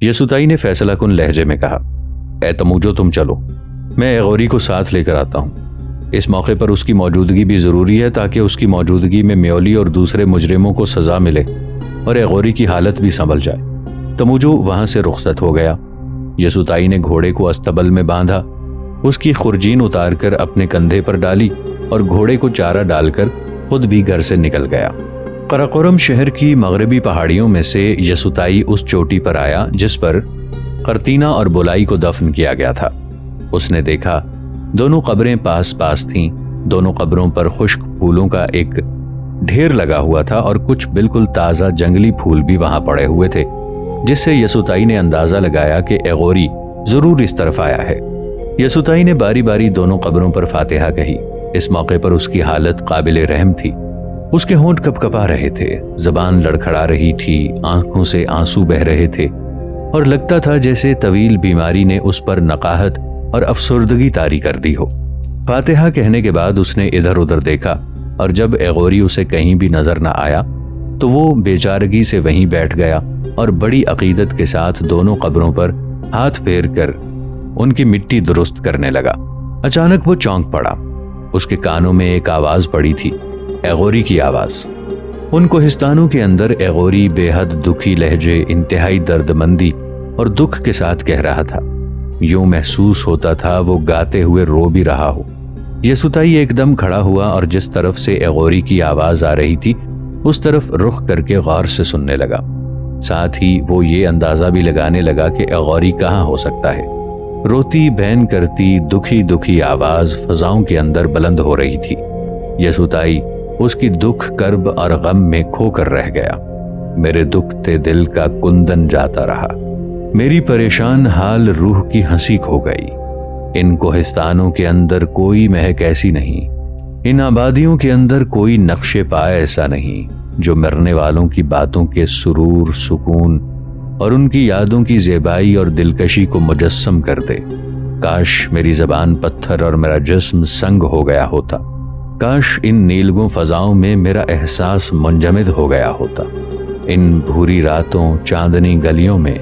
यसुताई ने फैसला कुन लहजे में कहा, ए तमूजो तुम चलो, मैं एगोरी को साथ लेकर आता हूँ। इस मौके पर उसकी मौजूदगी भी ज़रूरी है ताकि उसकी मौजूदगी में म्योली और दूसरे मुजरिमों को सज़ा मिले और एगोरी की हालत भी संभल जाए। तमूजो वहाँ से रुखसत हो गया। यसुताई ने घोड़े को अस्तबल में बांधा, उसकी खुरजीन उतार कर अपने कंधे पर डाली और घोड़े को चारा डालकर खुद भी घर से निकल गया। कराकोरम शहर की मगरबी पहाड़ियों में से यसुताई उस चोटी पर आया जिस पर खरतीना और बुलाई को दफन किया गया था। उसने देखा दोनों कब्रें पास पास थीं। दोनों कब्रों पर खुश्क फूलों का एक ढेर लगा हुआ था और कुछ बिल्कुल ताज़ा जंगली फूल भी वहां पड़े हुए थे, जिससे यसुताई ने अंदाजा लगाया कि एगोरी जरूर इस तरफ आया है। यसुताई ने बारी बारी दोनों कब्रों पर फातिहा कही। इस मौके पर उसकी हालत काबिल रहम थी। उसके होंठ कपकपा रहे थे, जबान लड़खड़ा रही थी, आंखों से आंसू बह रहे थे और लगता था जैसे तवील बीमारी ने उस पर नकाहत और अफसुर्दगी तारी कर दी हो। फातिहा कहने के बाद उसने इधर उधर देखा और जब एगोरी उसे कहीं भी नजर न आया तो वो बेचारगी से वहीं बैठ गया और बड़ी अकीदत के साथ दोनों कब्रों पर हाथ फेर कर उनकी मिट्टी दुरुस्त करने लगा। अचानक वो चौंक पड़ा। उसके कानों में एक आवाज पड़ी थी, एगोरी की आवाज। उन कोहिस्तानों के अंदर एगोरी बेहद दुखी लहजे, इंतहाई दर्दमंदी और दुख के साथ कह रहा था। यूं महसूस होता था वो गाते हुए रो भी रहा हो। यसुताई एकदम खड़ा हुआ और जिस तरफ से एगोरी की आवाज आ रही थी उस तरफ रुख करके गौर से सुनने लगा। साथ ही वो ये अंदाजा भी लगाने लगा कि एगोरी कहाँ हो सकता है। रोती बैन करती दुखी दुखी आवाज फजाओं के अंदर बुलंद हो रही थी। यसुताई उसकी दुख कर्ब और गम में खोकर रह गया। मेरे दुखते दिल का कुंदन जाता रहा, मेरी परेशान हाल रूह की हंसी खो गई। इन कोहिस्तानों के अंदर कोई महक ऐसी नहीं, इन आबादियों के अंदर कोई नक्शे पाए ऐसा नहीं जो मरने वालों की बातों के सुरूर, सुकून और उनकी यादों की ज़ेबाई और दिलकशी को मुजस्सम कर दे। काश मेरी ज़बान पत्थर और मेरा जिस्म संग हो गया होता। काश इन नीलगों फजाओं में मेरा एहसास मुंजमद हो गया होता। इन भूरी रातों, चांदनी गलियों में,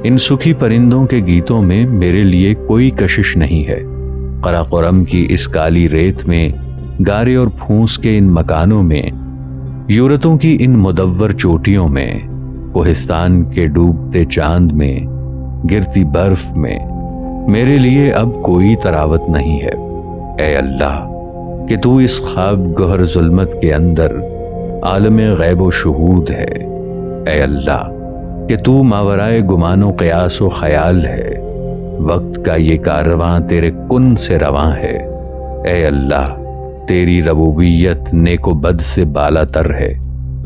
इन सुखी परिंदों के गीतों में मेरे लिए कोई कशिश नहीं है। कराकोरम की इस काली रेत में, गारे और फूंस के इन मकानों में, यूरतों की इन मुदव्वर चोटियों में, कोहिस्तान के डूबते चांद में, गिरती बर्फ में मेरे लिए अब कोई तरावत नहीं है। ऐ अल्लाह कि तू इस ख्वाब गहर जुल्मत के अंदर आलमे गैब व शुहूद है। ऐ अल्लाह कि तू मावराए गुमानो क़यास व ख़याल है। वक्त का ये कारवां तेरे कुन से रवां है। ऐ अल्लाह तेरी रबूबियत नेको बद से बाला तर है।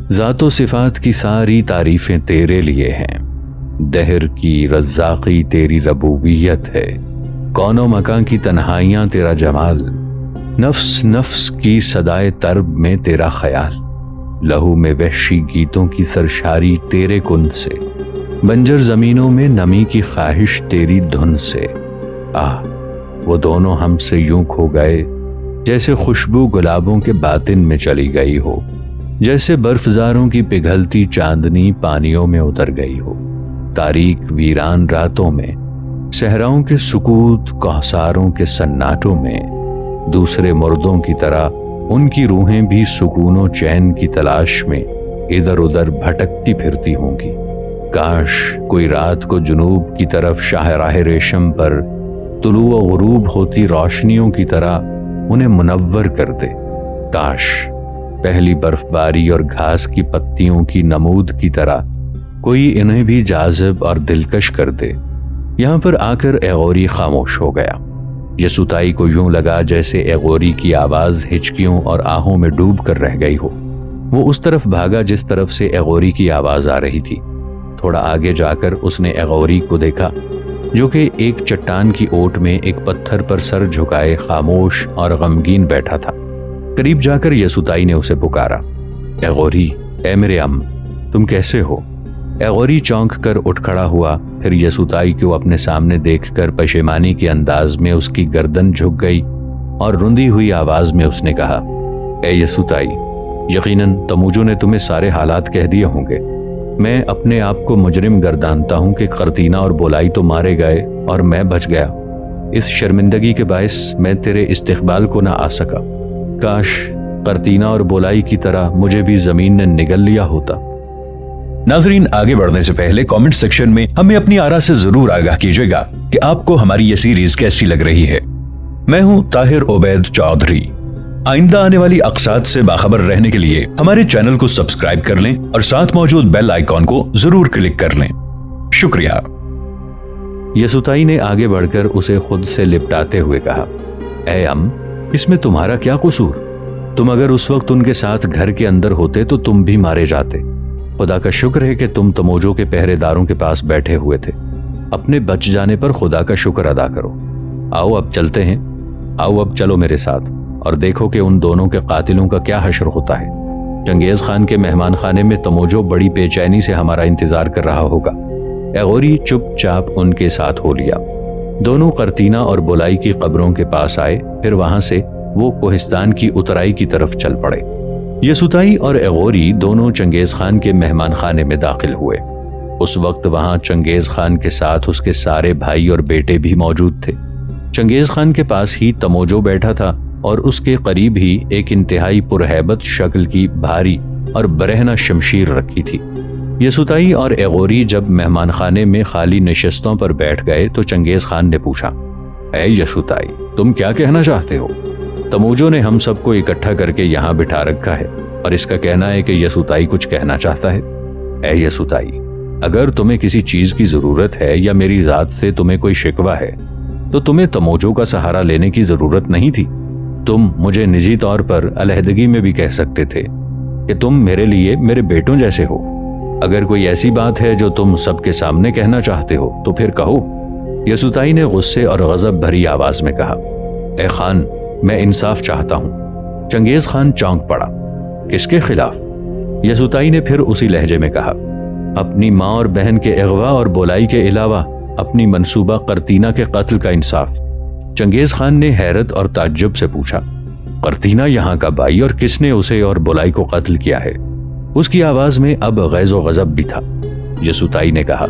ज़ातो सिफात की सारी तारीफें तेरे लिए हैं। दहर की रज़्ज़ाक़ी तेरी रबूबियत है। कौनो मकान की तन्हाइयाँ तेरा जमाल, नफ्स नफ्स की सदाए तरब में तेरा ख्याल, लहू में वहशी गीतों की सरशारी तेरे कुन से, बंजर जमीनों में नमी की ख्वाहिश तेरी धुन से। आह वो दोनों हमसे यूं खो गए जैसे खुशबू गुलाबों के बातिन में चली गई हो, जैसे बर्फजारों की पिघलती चांदनी पानियों में उतर गई हो। तारीक वीरान रातों में, सहराओं के सुकूत, कौसारों के सन्नाटों में दूसरे मुर्दों की तरह उनकी रूहें भी सुकूनो चैन की तलाश में इधर उधर भटकती फिरती होंगी। काश कोई रात को जुनूब की तरफ शाहराह रेशम पर तुलू व गुरूब होती रोशनियों की तरह उन्हें मुनव्वर कर दे। काश पहली बर्फबारी और घास की पत्तियों की नमूद की तरह कोई इन्हें भी जाज़िब और दिलकश कर दे। यहाँ पर आकर एगोरी खामोश हो गया। यसुताई को यूं लगा जैसे एगोरी की आवाज हिचकियों और आहों में डूब कर रह गई हो। वो उस तरफ भागा जिस तरफ से एगोरी की आवाज आ रही थी। थोड़ा आगे जाकर उसने एगोरी को देखा जो कि एक चट्टान की ओट में एक पत्थर पर सर झुकाए खामोश और गमगीन बैठा था। करीब जाकर यसुताई ने उसे पुकारा, एगोरी, ए मेरे अम, तुम कैसे हो? एगोरी चौंक कर उठ खड़ा हुआ, फिर यसुताई को अपने सामने देखकर पशेमानी के अंदाज में उसकी गर्दन झुक गई और रुंधी हुई आवाज में उसने कहा, ए यसुताई, यकीनन तमूजो ने तुम्हें सारे हालात कह दिए होंगे। मैं अपने आप को मुजरिम गर्दानता हूं कि कर्तीना और बोलाई तो मारे गए और मैं बच गया। इस शर्मिंदगी के बायस मैं तेरे इस्तिकबाल को ना आ सका। काश कर्तीना और बोलाई की तरह मुझे भी जमीन ने निगल लिया होता। नाजरीन, आगे बढ़ने से पहले कमेंट सेक्शन में हमें अपनी आरा से जरूर आगाह कीजिएगा कि आपको हमारी ये सीरीज कैसी लग रही है। मैं हूं ताहिर उबैद चौधरी। आइंदा आने वाली अक़साद से बाखबर रहने के लिए हमारे चैनल को सब्सक्राइब कर लें और साथ मौजूद बेल आइकॉन को जरूर क्लिक कर लें। शुक्रिया। यसुताई ने आगे बढ़कर उसे खुद से लिपटाते हुए कहा, ऐ इसमें तुम्हारा क्या कसूर? तुम अगर उस वक्त उनके साथ घर के अंदर होते तो तुम भी मारे जाते। खुदा का शुक्र है कि तुम तमोजों के पहरेदारों के पास बैठे हुए थे। अपने बच जाने पर खुदा का शुक्र अदा करो। आओ अब चलते हैं। आओ अब चलो मेरे साथ और देखो कि उन दोनों के कातिलों का क्या हश्र होता है। चंगेज खान के मेहमान खाने में तमोजो बड़ी बेचैनी से हमारा इंतजार कर रहा होगा। एगोरी चुपचाप उनके साथ हो लिया। दोनों कर्तीना और बोलाई की कब्रों के पास आए, फिर वहां से वो कोहिस्तान की उतराई की तरफ चल पड़े। यसुताई और एगोरी दोनों चंगेज खान के मेहमान खाने में दाखिल हुए। उस वक्त वहां चंगेज खान के साथ उसके सारे भाई और बेटे भी मौजूद थे। चंगेज खान के पास ही तमोजो बैठा था और उसके करीब ही एक इंतहाई पुरहैबत शक्ल की भारी और बरहना शमशीर रखी थी। यसुताई और एगोरी जब मेहमान खाने में खाली नशिस्तों पर बैठ गए तो चंगेज खान ने पूछा, ऐ यसुताई, तुम क्या कहना चाहते हो? तमोजो ने हम सबको इकट्ठा करके यहाँ बिठा रखा है और इसका कहना है कि यसुताई कुछ कहना चाहता है। ऐ यसुताई, अगर तुम्हें किसी चीज की जरूरत है या मेरी जात से तुम्हें कोई शिकवा है तो तुम्हें तमोजो का सहारा लेने की जरूरत नहीं थी। तुम मुझे निजी तौर पर अलहदगी में भी कह सकते थे कि तुम मेरे लिए मेरे बेटों जैसे हो। अगर कोई ऐसी बात है जो तुम सबके सामने कहना चाहते हो तो फिर कहो। यसुताई ने गुस्से और गजब भरी आवाज में कहा, ए खान, मैं इंसाफ चाहता हूं। चंगेज खान चौंक पड़ा। किसके खिलाफ? यसुताई ने फिर उसी लहजे में कहा, अपनी माँ और बहन के अगवा और बोलाई के अलावा अपनी मंसूबा कर्तीना के कत्ल का इंसाफ। चंगेज खान ने हैरत और ताज्जुब से पूछा, कर्तीना यहाँ का भाई और किसने उसे और बोलाई को कत्ल किया है? उसकी आवाज में अब गैज़ो गजब भी था। यसुताई ने कहा,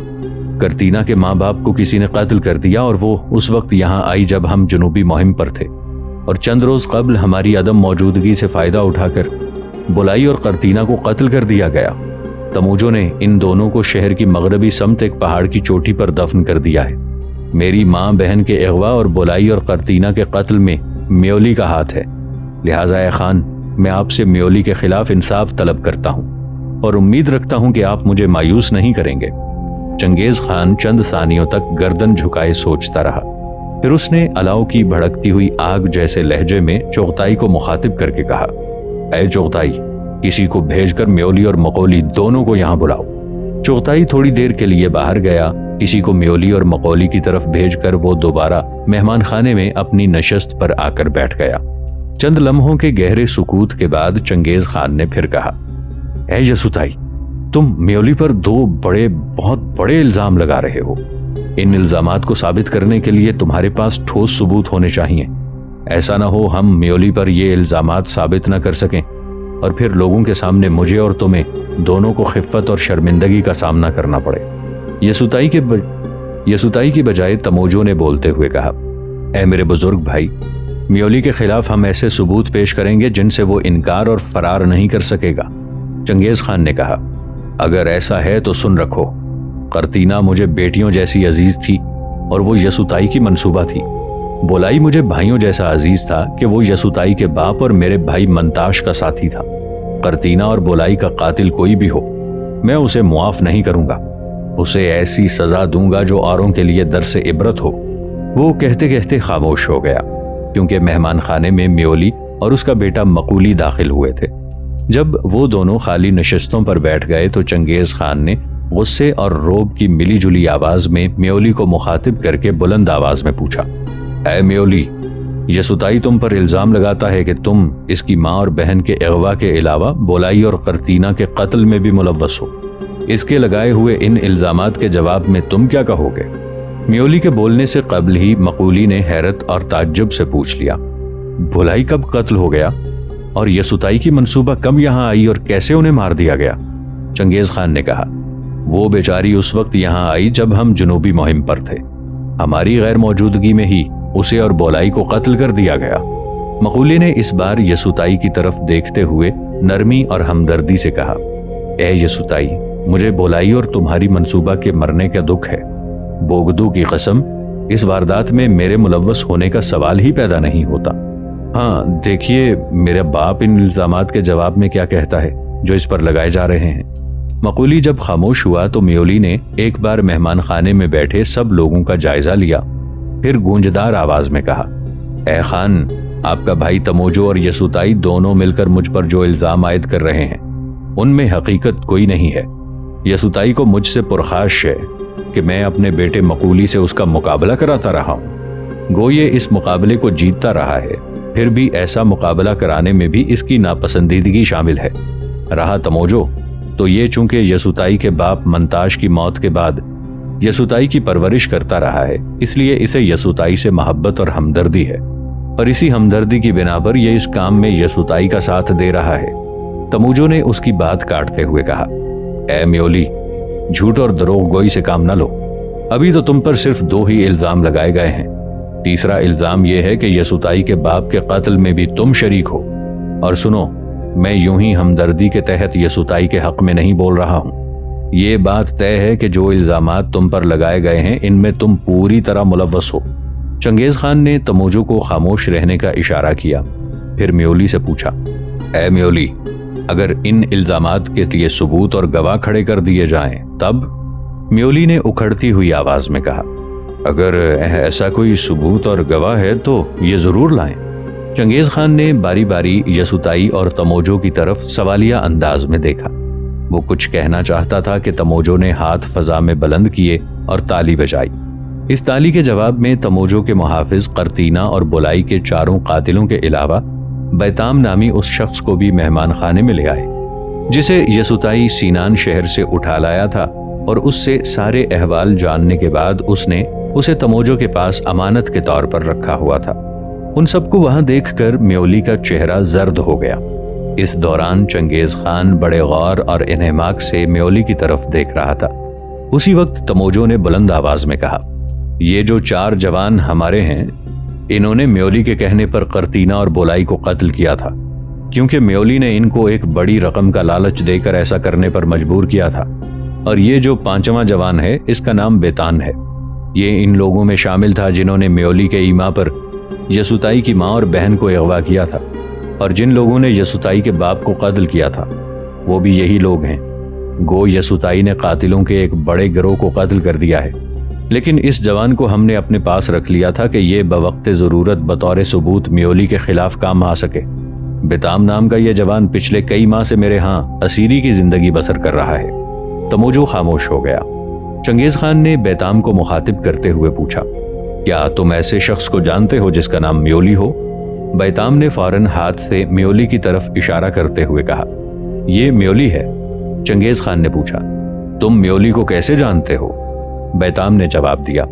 कर्तीना के माँ बाप को किसी ने कत्ल कर दिया और वो उस वक्त यहाँ आई जब हम जनूबी मुहिम पर थे, और चंद रोज कबल हमारी अदम मौजूदगी से फायदा उठाकर बोलाई और कर्तीना को कत्ल कर दिया गया। तमोजो ने इन दोनों को शहर की मगरबी समत एक पहाड़ की चोटी पर दफन कर दिया है। मेरी माँ बहन के अगवा और बोलाई और कर्तीना के कत्ल में म्योली का हाथ है। लिहाजा ए खान, मैं आपसे म्योली के खिलाफ इंसाफ तलब करता हूँ और उम्मीद रखता हूँ कि आप मुझे मायूस नहीं करेंगे। चंगेज खान चंद सानियों तक गर्दन झुकाए सोचता रहा। फिर उसने अलाव की भड़कती हुई आग जैसे लहजे में चुगताई को मुखातिब करके कहा, ऐ चुगताई, किसी को भेजकर म्योली और मकोली दोनों को यहाँ बुलाओ। चुगताई थोड़ी देर के लिए बाहर गया। किसी को म्योली और मकोली की तरफ भेजकर वो दोबारा मेहमान खाने में अपनी नशस्त पर आकर बैठ गया। चंद लम्हों के गहरे सुकूत के बाद चंगेज खान ने फिर कहा, ऐ यसुताई, तुम म्योली पर बहुत बड़े इल्जाम लगा रहे हो। इन इल्जामात को साबित करने के लिए तुम्हारे पास ठोस सबूत होने चाहिए। ऐसा ना हो हम म्योली पर ये इल्जामात साबित न कर सकें और फिर लोगों के सामने मुझे और तुम्हें दोनों को खिफ़्फ़त और शर्मिंदगी का सामना करना पड़े। यसुताई की बजाय तमोजो ने बोलते हुए कहा, ऐ मेरे बुजुर्ग भाई, म्योली के खिलाफ हम ऐसे सबूत पेश करेंगे जिनसे वो इनकार और फरार नहीं कर सकेगा। चंगेज खान ने कहा, अगर ऐसा है तो सुन रखो। कर्तीना मुझे बेटियों जैसी अजीज थी और वो यसुताई की मंसूबा थी। बोलाई मुझे भाइयों जैसा अजीज था कि वो यसुताई के बाप और मेरे भाई मंताश का साथी था। कर्तीना और बोलाई का कातिल कोई भी हो, मैं उसे मुआफ नहीं करूंगा। उसे ऐसी सजा दूंगा जो औरों के लिए दर से इबरत हो। वो कहते कहते खामोश हो गया क्योंकि मेहमान खाने में म्योली और उसका बेटा मकूली दाखिल हुए थे। जब वो दोनों खाली नशिस्तों पर बैठ गए तो चंगेज खान ने गुस्से और रोब की मिली जुली आवाज में म्योली को मुखातिब करके बुलंद आवाज में पूछा, ऐ म्योली, यसुताई तुम पर इल्जाम लगाता है कि तुम इसकी माँ और बहन के अगवा के अलावा बोलाई और कर्तीना के कत्ल में भी मुलव्वस हो। इसके लगाए हुए इन इल्जामात के जवाब में तुम क्या कहोगे? म्योली के बोलने से कबल ही मकूली ने हैरत और ताज्जुब से पूछ लिया, बोलाई कब कत्ल हो गया और यसुताई की मंसूबा कब यहाँ आई और कैसे उन्हें मार दिया गया? चंगेज खान ने कहा, वो बेचारी उस वक्त यहाँ आई जब हम जनूबी मुहिम पर थे। हमारी गैर मौजूदगी में ही उसे और बोलाई को कत्ल कर दिया गया। मकूली ने इस बार यसुताई की तरफ देखते हुए नरमी और हमदर्दी से कहा, ए यसुताई, मुझे बोलाई और तुम्हारी मंसूबा के मरने का दुख है। बोगदू की कसम, इस वारदात में मेरे मुलव्वस होने का सवाल ही पैदा नहीं होता। हाँ, देखिए मेरा बाप इन इल्जामात के जवाब में क्या कहता है जो इस पर लगाए जा रहे हैं। मकूली जब खामोश हुआ तो म्योली ने एक बार मेहमान खाने में बैठे सब लोगों का जायजा लिया, फिर गूंजदार आवाज में कहा, ए खान, आपका भाई तमोजो और यसुताई दोनों मिलकर मुझ पर जो इल्जाम आयद कर रहे हैं उनमें हकीकत कोई नहीं है। यसुताई को मुझसे पुरखाश है कि मैं अपने बेटे मकूली से उसका मुकाबला कराता रहा हूं। गो ये इस मुकाबले को जीतता रहा है, फिर भी ऐसा मुकाबला कराने में भी इसकी नापसंदीदगी शामिल है। रहा तमोजो, तो ये चूंकि यसुताई के बाप मंताश की मौत के बाद यसुताई की परवरिश करता रहा है, इसलिए इसे यसुताई से मोहब्बत और हमदर्दी है, और इसी हमदर्दी की बिना पर यह इस काम में यसुताई का साथ दे रहा है। तमोजो ने उसकी बात काटते हुए कहा, ए म्योली, झूठ और दरोग गोई से काम न लो। अभी तो तुम पर सिर्फ 2 ही इल्जाम लगाए गए हैं। तीसरा इल्जाम यह है कि यसुताई के बाप के कत्ल में भी तुम शरीक हो। और सुनो, मैं यूं ही हमदर्दी के तहत यसुताई के हक में नहीं बोल रहा हूं। ये बात तय है कि जो इल्जामात तुम पर लगाए गए हैं इनमें तुम पूरी तरह मुलव्वस हो। चंगेज खान ने तमोजो को खामोश रहने का इशारा किया, फिर म्योली से पूछा, ए म्योली, अगर इन इल्जामात के लिए सबूत और गवाह खड़े कर दिए जाएं तब? म्योली ने उखड़ती हुई आवाज में कहा, अगर ऐसा कोई सबूत और गवाह है तो ये जरूर लाएं। चंगेज खान ने बारी बारी यसुताई और तमोजो की तरफ सवालिया अंदाज में देखा। वो कुछ कहना चाहता था कि तमोजो ने हाथ फजा में बुलंद किए और ताली बजाई। इस ताली के जवाब में तमोजो के मुहाफिज कर्तीना और बोलाई के 4 कातिलों के अलावा बैताम नामी उस शख्स को भी मेहमान खाने में ले आए, जिसे यसुताई सीनान शहर से उठा लाया था, और उससे सारे अहवाल जानने के बाद उसने उसे तमोजो के पास अमानत के तौर पर रखा हुआ था। उन सबको वहां देखकर म्योली का चेहरा जर्द हो गया। इस दौरान चंगेज खान बड़े गौर और इन्हमाक से म्योली की तरफ देख रहा था। उसी वक्त तमोजो ने बुलंद आवाज में कहा, ये जो 4 जवान हमारे हैं, इन्होंने म्योली के कहने पर कर्तीना और बोलाई को कत्ल किया था, क्योंकि म्योली ने इनको एक बड़ी रकम का लालच देकर ऐसा करने पर मजबूर किया था। और ये जो 5वां जवान है, इसका नाम बेतान है। ये इन लोगों में शामिल था जिन्होंने म्योली के ईमा पर यसुताई की माँ और बहन को अगवा किया था, और जिन लोगों ने यसुताई के बाप को कत्ल किया था वो भी यही लोग हैं। गो यसुताई ने कातिलों के एक बड़े गिरोह को कत्ल कर दिया है, लेकिन इस जवान को हमने अपने पास रख लिया था कि ये बवक्त ज़रूरत बतौर सबूत म्योली के खिलाफ काम आ सके। बेताम नाम का यह जवान पिछले कई माह से मेरे यहाँ असीरी की जिंदगी बसर कर रहा है। तमोजो खामोश हो गया। चंगेज खान ने बेताम को मुखातिब करते हुए पूछा, क्या तुम ऐसे शख्स को जानते हो जिसका नाम म्योली हो? बेताम ने फौरन हाथ से म्योली की तरफ इशारा करते हुए कहा, ये म्योली है। चंगेज खान ने पूछा, तुम म्योली को कैसे जानते हो? बेताम ने जवाब दिया,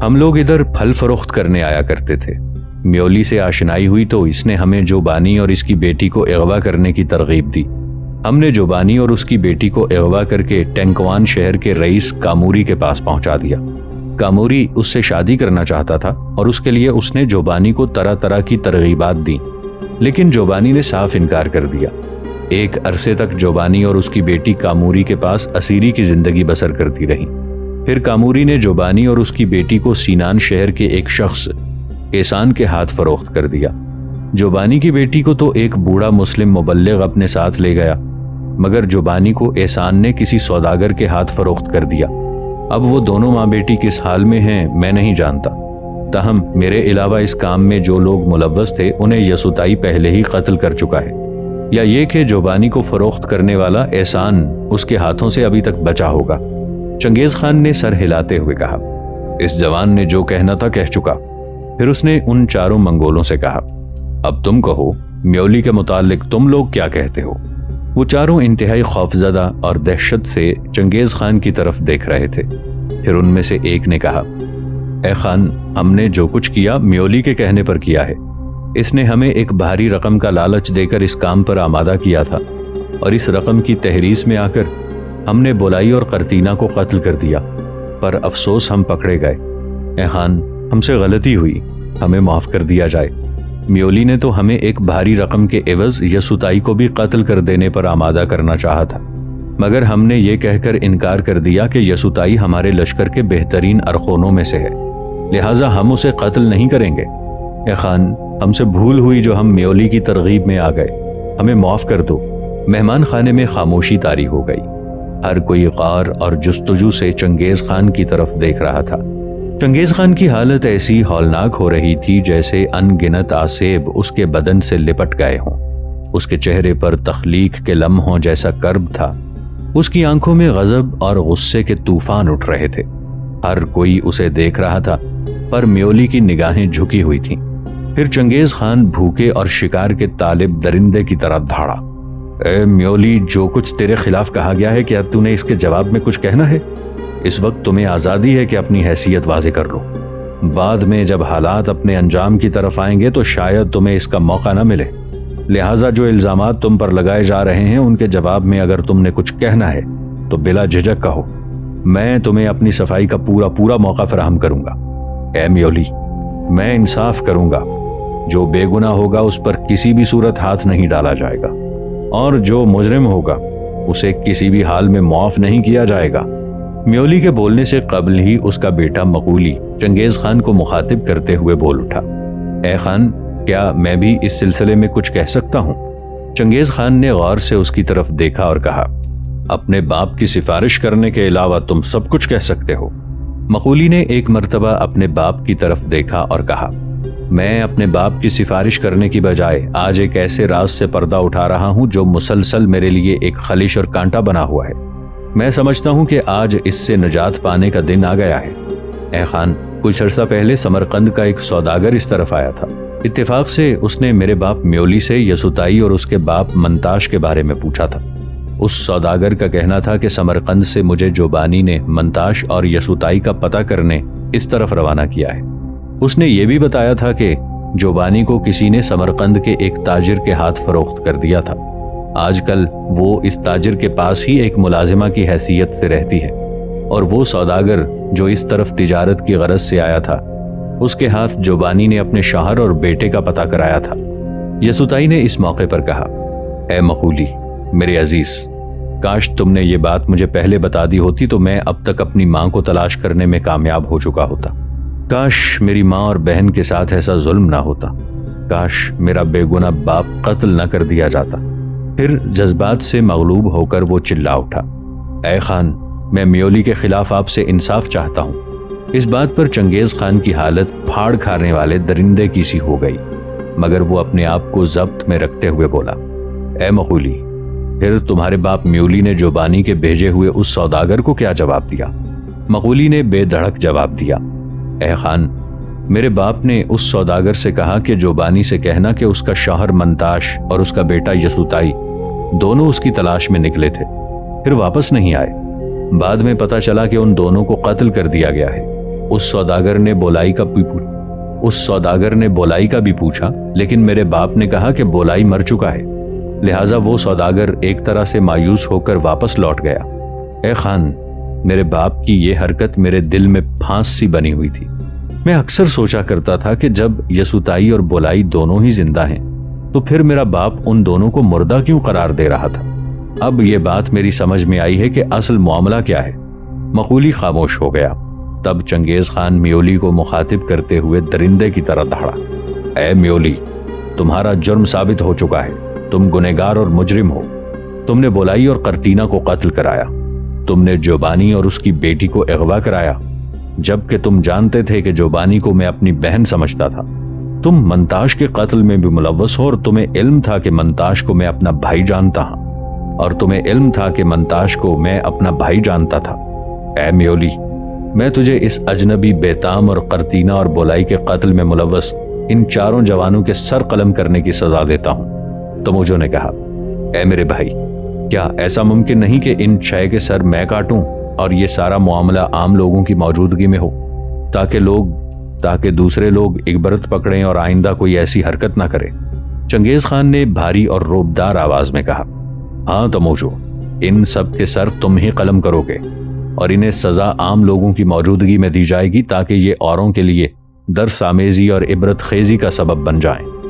हम लोग इधर फल फरोख्त करने आया करते थे। म्योली से आशनाई हुई तो इसने हमें जोबानी और इसकी बेटी को अगवा करने की तरगीब दी। हमने जोबानी और उसकी बेटी को अगवा करके टेंकवान शहर के रईस कामूरी के पास पहुंचा दिया। कामूरी उससे शादी करना चाहता था और उसके लिए उसने जोबानी को तरह तरह की तरगीबात दी, लेकिन जोबानी ने साफ इनकार कर दिया। एक अरसे तक जोबानी और उसकी बेटी कामूरी के पास असीरी की जिंदगी बसर करती रही। फिर कामूरी ने जोबानी और उसकी बेटी को सीनान शहर के एक शख्स एहसान के हाथ फरोख्त कर दिया। जोबानी की बेटी को तो एक बूढ़ा मुस्लिम मुबल्लिग अपने साथ ले गया, मगर जोबानी को एहसान ने किसी सौदागर के हाथ फरोख्त कर दिया। अब वो दोनों माँ बेटी किस हाल में हैं मैं नहीं जानता। ताहम मेरे अलावा इस काम में जो लोग मुलव्वस थे उन्हें यसुताई पहले ही कत्ल कर चुका है, या ये कि जोबानी को फरोख्त करने वाला एहसान उसके हाथों से अभी तक बचा होगा। चंगेज खान ने सर हिलाते हुए कहा, इस जवान ने जो कहना था कह चुका। फिर उसने उन 4 मंगोलों से कहा, अब तुम कहो, म्योली के मुतालिक तुम लोग क्या कहते हो? वो 4 इंतहाई खौफजदा और दहशत से चंगेज खान की तरफ देख रहे थे। फिर उनमें से एक ने कहा, ए खान, हमने जो कुछ किया म्योली के कहने पर किया है। इसने हमें एक भारी रकम का लालच देकर इस काम पर आमादा किया था, और इस रकम की तहरीस में आकर ہم نے بولائی اور قرطینہ کو قتل کر دیا، پر افسوس ہم پکڑے گئے۔ اے خان، ہم سے غلطی ہوئی، ہمیں معاف کر دیا جائے۔ میولی نے تو ہمیں ایک بھاری رقم کے عوض یسوتائی کو بھی قتل کر دینے پر آمادہ کرنا چاہا تھا، مگر ہم نے یہ کہہ کر انکار کر دیا کہ یسوتائی ہمارے لشکر کے بہترین ارخونوں میں سے ہے، لہٰذا ہم اسے قتل نہیں کریں گے۔ اے خان، ہم سے بھول ہوئی جو ہم میولی کی ترغیب میں آ گئے، ہمیں معاف کر دو۔ مہمان خانے میں خاموشی طاری ہو گئی۔ ہر کوئی غور اور جستجو سے چنگیز خان کی طرف دیکھ رہا تھا۔ چنگیز خان کی حالت ایسی ہولناک ہو رہی تھی جیسے ان گنت آسیب اس کے بدن سے لپٹ گئے ہوں۔ اس کے چہرے پر تخلیق کے لمحوں جیسا کرب تھا۔ اس کی آنکھوں میں غضب اور غصے کے طوفان اٹھ رہے تھے۔ ہر کوئی اسے دیکھ رہا تھا، پر میولی کی نگاہیں جھکی ہوئی تھیں۔ پھر چنگیز خان بھوکے اور شکار کے طالب درندے کی طرح دھاڑا۔ اے میولی، جو کچھ تیرے خلاف کہا گیا ہے، کیا تو نے اس کے جواب میں کچھ کہنا ہے؟ اس وقت تمہیں آزادی ہے کہ اپنی حیثیت واضح کر لو۔ بعد میں جب حالات اپنے انجام کی طرف آئیں گے تو شاید تمہیں اس کا موقع نہ ملے، لہٰذا جو الزامات تم پر لگائے جا رہے ہیں ان کے جواب میں اگر تم نے کچھ کہنا ہے تو بلا جھجک کہو، میں تمہیں اپنی صفائی کا پورا موقع فراہم کروں گا۔ اے میولی، میں انصاف کروں گا، جو بے گناہ ہوگا اس پر کسی بھی صورت ہاتھ نہیں ڈالا جائے گا، اور جو مجرم ہوگا اسے کسی بھی حال میں معاف نہیں کیا جائے گا۔ میولی کے بولنے سے قبل ہی اس کا بیٹا مقولی چنگیز خان کو مخاطب کرتے ہوئے بول اٹھا۔ اے خان، کیا میں بھی اس سلسلے میں کچھ کہہ سکتا ہوں؟ چنگیز خان نے غور سے اس کی طرف دیکھا اور کہا، اپنے باپ کی سفارش کرنے کے علاوہ تم سب کچھ کہہ سکتے ہو۔ مقولی نے ایک مرتبہ اپنے باپ کی طرف دیکھا اور کہا، میں اپنے باپ کی سفارش کرنے کی بجائے آج ایک ایسے راز سے پردہ اٹھا رہا ہوں جو مسلسل میرے لیے ایک خلش اور کانٹا بنا ہوا ہے۔ میں سمجھتا ہوں کہ آج اس سے نجات پانے کا دن آ گیا ہے۔ اے خان، کچھ عرصہ پہلے سمرقند کا ایک سوداگر اس طرف آیا تھا۔ اتفاق سے اس نے میرے باپ میولی سے یسوتائی اور اس کے باپ منتاش کے بارے میں پوچھا تھا۔ اس سوداگر کا کہنا تھا کہ سمرقند سے مجھے جوبانی نے منتاش اور یسوتائی کا پتہ کرنے اس طرف روانہ کیا ہے۔ اس نے یہ بھی بتایا تھا کہ جوبانی کو کسی نے سمرقند کے ایک تاجر کے ہاتھ فروخت کر دیا تھا۔ آج کل وہ اس تاجر کے پاس ہی ایک ملازمہ کی حیثیت سے رہتی ہے، اور وہ سوداگر جو اس طرف تجارت کی غرض سے آیا تھا، اس کے ہاتھ جوبانی نے اپنے شوہر اور بیٹے کا پتہ کرایا تھا۔ یسوتائی نے اس موقع پر کہا، اے مقولی، میرے عزیز، کاش تم نے یہ بات مجھے پہلے بتا دی ہوتی تو میں اب تک اپنی ماں کو تلاش کرنے میں کامیاب ہو چکا ہوتا۔ کاش میری ماں اور بہن کے ساتھ ایسا ظلم نہ ہوتا۔ کاش میرا بے گناہ باپ قتل نہ کر دیا جاتا۔ پھر جذبات سے مغلوب ہو کر وہ چلا اٹھا، اے خان، میں میولی کے خلاف آپ سے انصاف چاہتا ہوں۔ اس بات پر چنگیز خان کی حالت پھاڑ کھانے والے درندے کی سی ہو گئی، مگر وہ اپنے آپ کو ضبط میں رکھتے ہوئے بولا، اے مقولی، پھر تمہارے باپ میولی نے جوبانی کے بھیجے ہوئے اس سوداگر کو کیا جواب دیا؟ مقولی نے بے دھڑک جواب دیا، اے خان، میرے باپ نے اس سوداگر سے کہا کہ جوبانی سے کہنا کہ اس کا شوہر منتاش اور اس کا بیٹا یسوتائی دونوں اس کی تلاش میں نکلے تھے، پھر واپس نہیں آئے۔ بعد میں پتہ چلا کہ ان دونوں کو قتل کر دیا گیا ہے۔ اس سوداگر نے بولائی کا بھی پوچھا، لیکن میرے باپ نے کہا کہ بولائی مر چکا ہے، لہٰذا وہ سوداگر ایک طرح سے مایوس ہو کر واپس لوٹ گیا۔ اے خان، میرے باپ کی یہ حرکت میرے دل میں پھانس سی بنی ہوئی تھی۔ میں اکثر سوچا کرتا تھا کہ جب یسوتائی اور بولائی دونوں ہی زندہ ہیں تو پھر میرا باپ ان دونوں کو مردہ کیوں قرار دے رہا تھا؟ اب یہ بات میری سمجھ میں آئی ہے کہ اصل معاملہ کیا ہے۔ مقولی خاموش ہو گیا۔ تب چنگیز خان میولی کو مخاطب کرتے ہوئے درندے کی طرح دہڑا، اے میولی، تمہارا جرم ثابت ہو چکا ہے، تم گنہگار اور مجرم ہو۔ تم نے بولائی اور قرطینہ کو قتل کرایا، تم نے جوبانی اور اس کی بیٹی کو اغوا کرایا، جبکہ تم جانتے تھے کہ جوبانی کو میں اپنی بہن سمجھتا تھا۔ تم منتاش کے قتل میں بھی ملوث ہو، اور تمہیں علم تھا کہ منتاش کو میں اپنا بھائی جانتا ہوں، اور تمہیں علم تھا کہ منتاش کو میں اپنا بھائی جانتا تھا۔ اے میولی، میں تجھے اس اجنبی بیتام اور قرطینہ اور بولائی کے قتل میں ملوث ان چاروں جوانوں کے سر قلم کرنے کی سزا دیتا ہوں۔ تموجو نے کہا، اے میرے بھائی، کیا ایسا ممکن نہیں کہ ان 6 کے سر میں کاٹوں اور یہ سارا معاملہ عام لوگوں کی موجودگی میں ہو، تاکہ دوسرے لوگ عبرت پکڑیں اور آئندہ کوئی ایسی حرکت نہ کرے؟ چنگیز خان نے بھاری اور روبدار آواز میں کہا، ہاں تموجو، ان سب کے سر تم ہی قلم کرو گے اور انہیں سزا عام لوگوں کی موجودگی میں دی جائے گی تاکہ یہ اوروں کے لیے درس آمیزی اور عبرت خیزی کا سبب بن جائیں۔